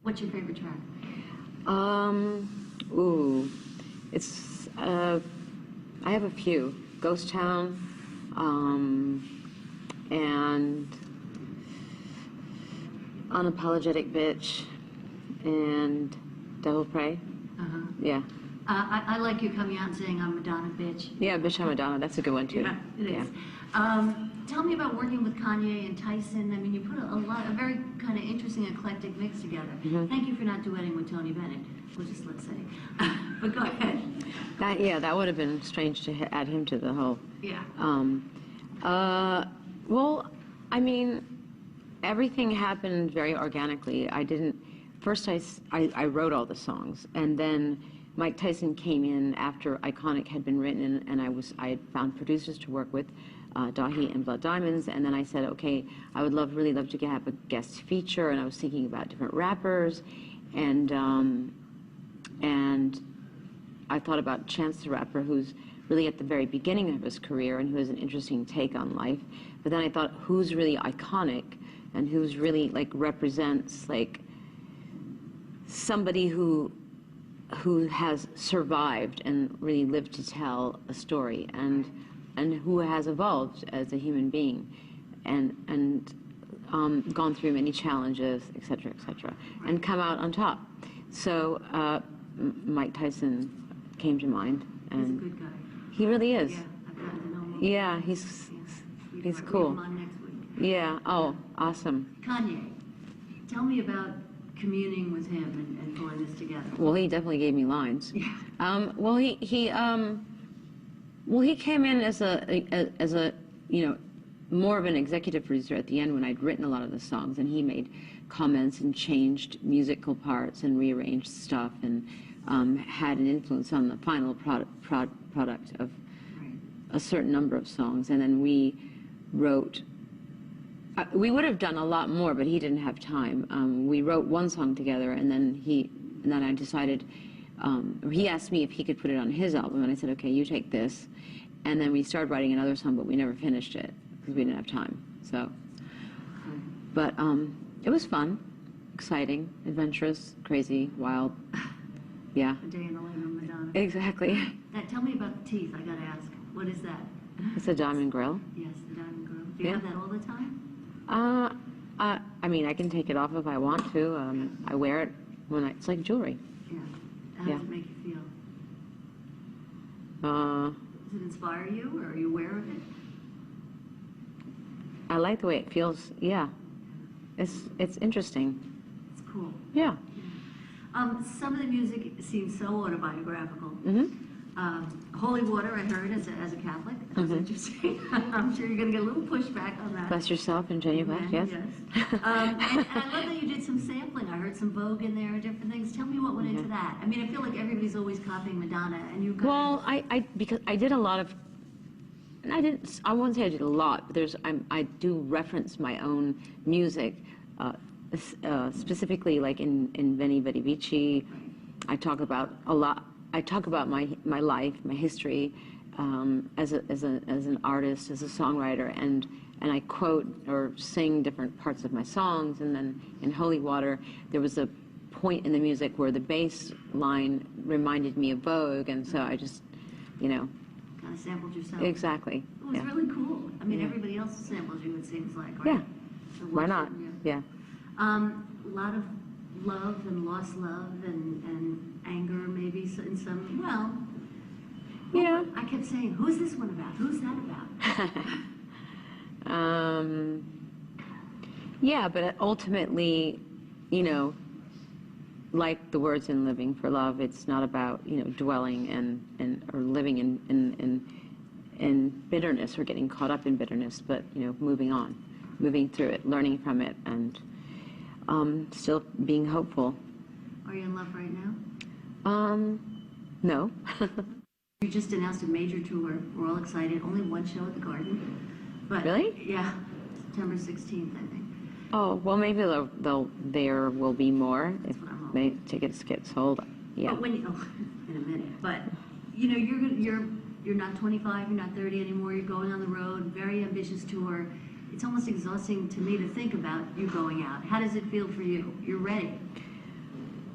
What's your favorite track? Ooh, it's, I have a few. Ghost Town, and Unapologetic Bitch, and Devil Pray. Uh-huh. Yeah. I like you coming out and saying I'm Madonna, bitch. Yeah, Bitch I'm Madonna. That's a good one too. Yeah, it is. Tell me about working with Kanye and Tyson. I mean, you put a very kind of interesting, eclectic mix together. Mm-hmm. Thank you for not duetting with Tony Bennett. We'll just let's say. But go ahead. That would have been strange to add him to the whole. Yeah. Well, I mean, everything happened very organically. I didn't. First, I wrote all the songs, and then Mike Tyson came in after Iconic had been written, and I had found producers to work with, Dahi and Blood Diamonds, and then I said, okay, I would really love to have a guest feature, and I was thinking about different rappers, and I thought about Chance the Rapper, who's really at the very beginning of his career and who has an interesting take on life. But then I thought, who's really iconic and who's really like represents like somebody who has survived and really lived to tell a story, and who has evolved as a human being, and gone through many challenges, et cetera, and come out on top. So Mike Tyson came to mind, and he's a good guy. He really is. Yeah, I've gotten to know him. Yeah, he's cool. Him on next week. Yeah. Oh, awesome. Kanye, tell me about communing with him and pulling this together. Well, he definitely gave me lines. Yeah. Well, he came in as a more of an executive producer at the end when I'd written a lot of the songs, and he made comments and changed musical parts and rearranged stuff, and had an influence on the final product of a certain number of songs. And then we wrote. We would have done a lot more, but he didn't have time. We wrote one song together, and then I decided. He asked me if he could put it on his album, and I said, okay, you take this. And then we started writing another song, but we never finished it because we didn't have time. So, but it was fun, exciting, adventurous, crazy, wild. Yeah. A day in the life of Madonna. Exactly. Now, tell me about the teeth. I gotta ask. What is that? It's a diamond grill. Yes, the diamond grill. Do you have that all the time? I mean, I can take it off if I want to. I wear it when it's like jewelry. Yeah. How does it make you feel? Does it inspire you, or are you aware of it? I like the way it feels. Yeah. It's interesting. It's cool. Yeah. Some of the music seems so autobiographical. Mm-hmm. Holy Water, I heard, as a Catholic. That was interesting. I'm sure you're going to get a little pushback on that. Bless yourself and genuflect, yes. Yes. And I love that you did some sampling. I heard some Vogue in there and different things. Tell me what went into that. I mean, I feel like everybody's always copying Madonna, and you. Well, because I did a lot of. And I won't say I did a lot, but I do reference my own music, specifically like in Veni Vidi Vici. I talk about a lot. I talk about my life, my history, as an artist, as a songwriter, and I quote or sing different parts of my songs. And then in Holy Water, there was a point in the music where the bass line reminded me of Vogue, and so I just, kind of sampled yourself. Exactly. It was really cool. I mean, everybody else samples you, it seems like, right? Yeah. So why not? Yeah. A lot of love and lost love and anger, maybe in some. Well, yeah. I kept saying, "Who's this one about? Who's that about?" Yeah, but ultimately, like the words in Living for Love, it's not about dwelling or living in bitterness or getting caught up in bitterness, but moving on, moving through it, learning from it, and still being hopeful. Are you in love right now? No. You just announced a major tour. We're all excited. Only one show at the Garden. But really? Yeah, September 16th, I think. Oh, well, maybe there will be more if tickets get sold. Yeah. But in a minute. But you're not 25, you're not 30 anymore. You're going on the road. Very ambitious tour. It's almost exhausting to me to think about you going out. How does it feel for you? You're ready.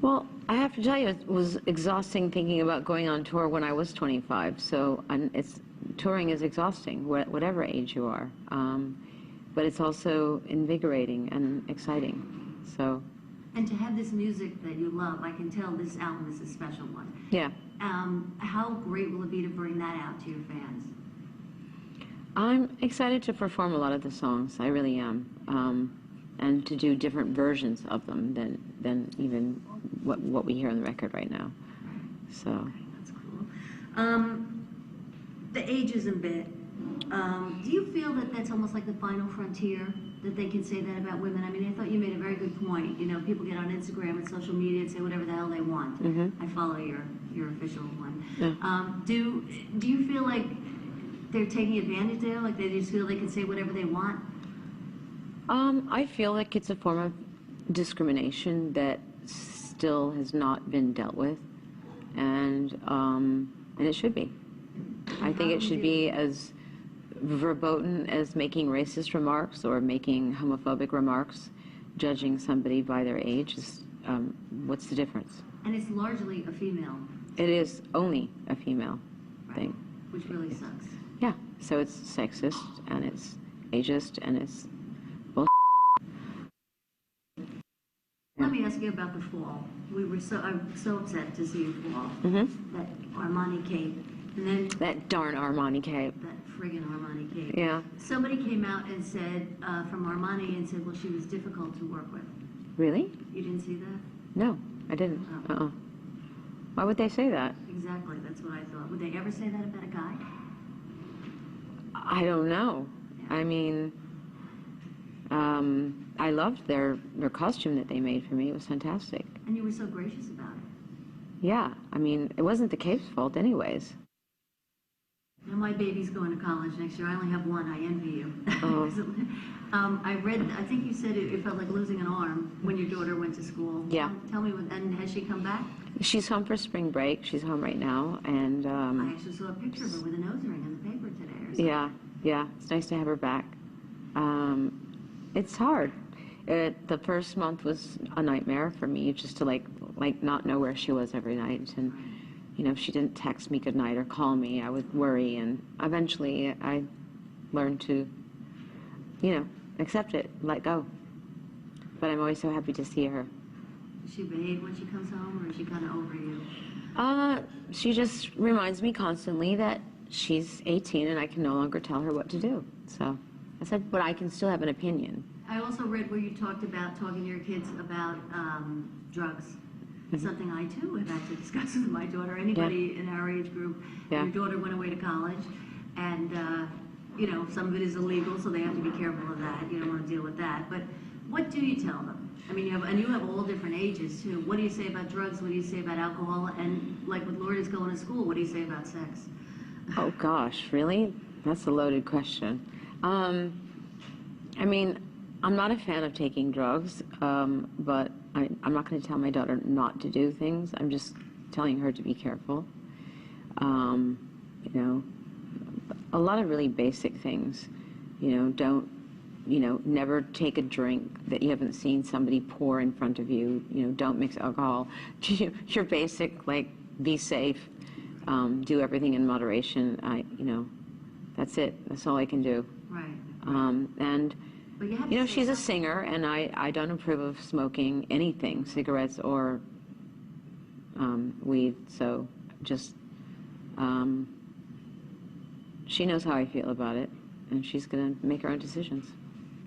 Well, I have to tell you, it was exhausting thinking about going on tour when I was 25. So touring is exhausting, whatever age you are. But it's also invigorating and exciting. So. And to have this music that you love, I can tell this album is a special one. Yeah. How great will it be to bring that out to your fans? I'm excited to perform a lot of the songs. I really am. And to do different versions of them than even what we hear on the record right now. So. That's cool. The ageism bit. Do you feel that that's almost like the final frontier, that they can say that about women? I mean, I thought you made a very good point. You know, people get on Instagram and social media and say whatever the hell they want. Mm-hmm. I follow your official one. Yeah. Do you feel like they're taking advantage there? Like they just feel they can say whatever they want? I feel like it's a form of discrimination that still has not been dealt with, and it should be. I think it should be as verboten as making racist remarks or making homophobic remarks, judging somebody by their age. What's the difference? And it's largely a female. It is only a female thing. Which really sucks. Yeah, so it's sexist and it's ageist and it's bullshit. Let me ask you about the fall. I'm so upset to see you fall. Mm-hmm. That Armani cape. And then That darn Armani cape. that friggin' Armani cape. Yeah. Somebody came out and said, from Armani, and said, well, she was difficult to work with. Really? You didn't see that? No, I didn't. Oh. Why would they say that? Exactly, that's what I thought. Would they ever say that about a guy? I don't know. Yeah. I mean, I loved their costume that they made for me. It was fantastic. And you were so gracious about it. Yeah, I mean, it wasn't the cape's fault anyways. Now my baby's going to college next year. I only have one. I envy you. Oh. I think you said it felt like losing an arm when your daughter went to school. Yeah. Tell me, and has she come back? She's home for spring break. She's home right now, and I actually saw a picture of her with a nose ring in the paper today or something. yeah, it's nice to have her back. It's hard. The first month was a nightmare for me, just to like not know where she was every night, and you know, if she didn't text me goodnight or call me, I would worry, and eventually I learned to, you know, accept it, let go. But I'm always so happy to see her. Does she behave when she comes home, or is she kind of over you? She just reminds me constantly that she's 18 and I can no longer tell her what to do. So I said, but I can still have an opinion. I also read where you talked about talking to your kids about drugs. Something I too have had to discuss with my daughter. Anybody in our age group, Yeah. your daughter went away to college, and you know, some of it is illegal, so they have to be careful of that. You don't want to deal with that. But what do you tell them? I mean, you have all different ages too. What do you say about drugs? What do you say about alcohol? And like with Lourdes going to school, what do you say about sex? Oh gosh, really? That's a loaded question. I mean, I'm not a fan of taking drugs, but I'm not going to tell my daughter not to do things. I'm just telling her to be careful. You know, a lot of really basic things. You know, never take a drink that you haven't seen somebody pour in front of you. You know, don't mix alcohol. Your basic, like, be safe, do everything in moderation. You know, that's it. That's all I can do. Right. And But you have you know, to say she's a something. singer, and I don't approve of smoking anything, cigarettes or weed. So just she knows how I feel about it, and she's gonna make her own decisions.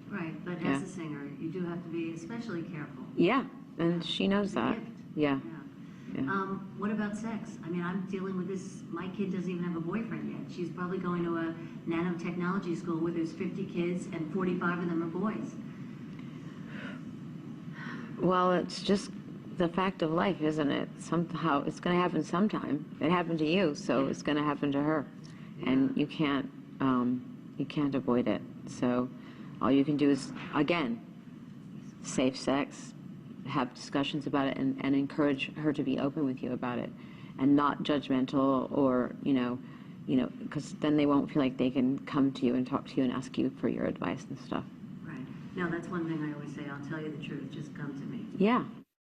Right, but Yeah. as a singer, you do have to be especially careful. Yeah, and she knows It's a that. gift. Yeah. Yeah. Yeah. What about sex? I mean, I'm dealing with this. My kid doesn't even have a boyfriend yet. She's probably going to a nanotechnology school where there's 50 kids and 45 of them are boys. Well, it's just the fact of life, isn't it? Somehow it's going to happen sometime. It happened to you, so it's going to happen to her, and you can't avoid it. So all you can do is, again, safe sex, have discussions about it, and encourage her to be open with you about it, and not judgmental, or you know, because then they won't feel like they can come to you and talk to you and ask you for your advice and stuff. Right. Now, that's one thing I always say. I'll tell you the truth. Just come to me. Yeah.